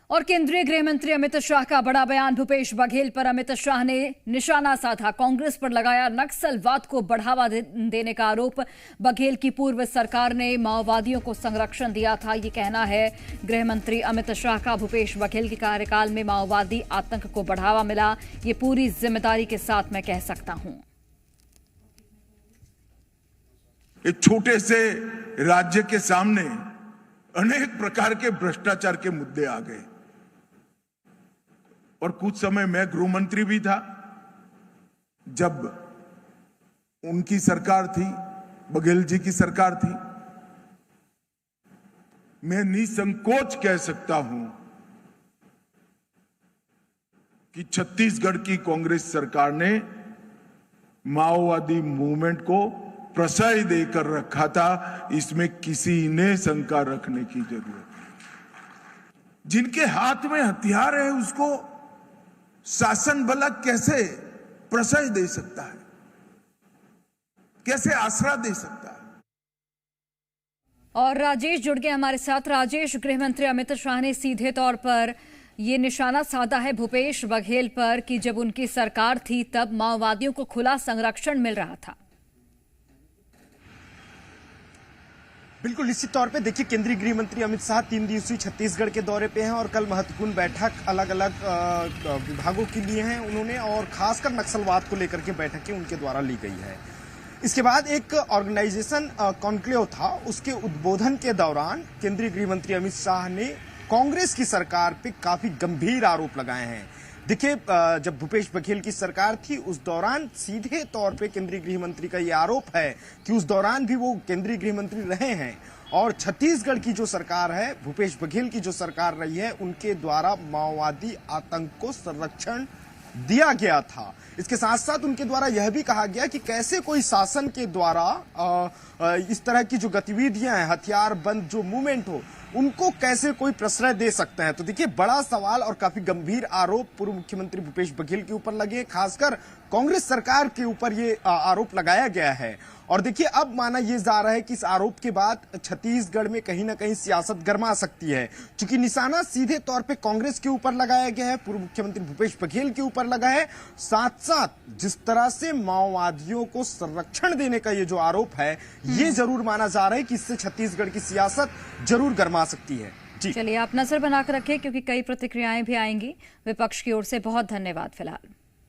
और केंद्रीय गृह मंत्री अमित शाह का बड़ा बयान। भूपेश बघेल पर अमित शाह ने निशाना साधा, कांग्रेस पर लगाया नक्सलवाद को बढ़ावा देने का आरोप। बघेल की पूर्व सरकार ने माओवादियों को संरक्षण दिया था, ये कहना है गृह मंत्री अमित शाह का। भूपेश बघेल के कार्यकाल में माओवादी आतंक को बढ़ावा मिला, ये पूरी जिम्मेदारी के साथ मैं कह सकता हूं। एक छोटे से राज्य के सामने अनेक प्रकार के भ्रष्टाचार के मुद्दे आ गए और कुछ समय मैं गृह मंत्री भी था जब उनकी सरकार थी, बघेल जी की सरकार थी। मैं निसंकोच कह सकता हूं कि छत्तीसगढ़ की कांग्रेस सरकार ने माओवादी मूवमेंट को प्रश्रय देकर रखा था, इसमें किसी ने शंका रखने की जरूरत नहीं। जिनके हाथ में हथियार है उसको शासन बल कैसे प्रश्रय दे सकता है, कैसे आसरा दे सकता है। और राजेश जुड़ गए हमारे साथ। राजेश, गृह मंत्री अमित शाह ने सीधे तौर पर ये निशाना साधा है भूपेश बघेल पर कि जब उनकी सरकार थी तब माओवादियों को खुला संरक्षण मिल रहा था। बिल्कुल निश्चित तौर पे देखिए, केंद्रीय गृह मंत्री अमित शाह 3 दिवसीय छत्तीसगढ़ के दौरे पे हैं और कल महत्वपूर्ण बैठक अलग अलग विभागों के लिए हैं उन्होंने, और खासकर नक्सलवाद को लेकर के बैठकें उनके द्वारा ली गई है। इसके बाद एक ऑर्गेनाइजेशन कॉन्क्लेव था, उसके उद्बोधन के दौरान केंद्रीय गृह मंत्री अमित शाह ने कांग्रेस की सरकार पे काफी गंभीर आरोप लगाए हैं। देखिए, जब भूपेश बघेल की सरकार थी उस दौरान सीधे तौर पे केंद्रीय गृह मंत्री का ये आरोप है कि उस दौरान भी वो केंद्रीय गृह मंत्री रहे हैं और छत्तीसगढ़ की जो सरकार है, भूपेश बघेल की जो सरकार रही है, उनके द्वारा माओवादी आतंक को संरक्षण दिया गया था। इसके साथ साथ उनके द्वारा यह भी कहा गया कि कैसे कोई शासन के द्वारा इस तरह की जो गतिविधियां हैं, हथियार बंद जो मूवमेंट हो, उनको कैसे कोई प्रश्रय दे सकते हैं। तो देखिए, बड़ा सवाल और काफी गंभीर आरोप पूर्व मुख्यमंत्री भूपेश बघेल के ऊपर लगे, खासकर कांग्रेस सरकार के ऊपर ये आरोप लगाया गया है। और देखिए, अब माना यह जा रहा है कि इस आरोप के बाद छत्तीसगढ़ में कहीं ना कहीं सियासत गर्मा सकती है, क्योंकि निशाना सीधे तौर पे कांग्रेस के ऊपर लगाया गया है, पूर्व मुख्यमंत्री भूपेश बघेल के ऊपर लगा है। साथ साथ जिस तरह से माओवादियों को संरक्षण देने का ये जो आरोप है, ये जरूर माना जा रहा है कि इससे छत्तीसगढ़ की सियासत जरूर गर्मा सकती है। जी चलिए, आप नजर बनाकर रखें क्योंकि कई प्रतिक्रियाएं भी आएंगी विपक्ष की ओर से। बहुत धन्यवाद फिलहाल।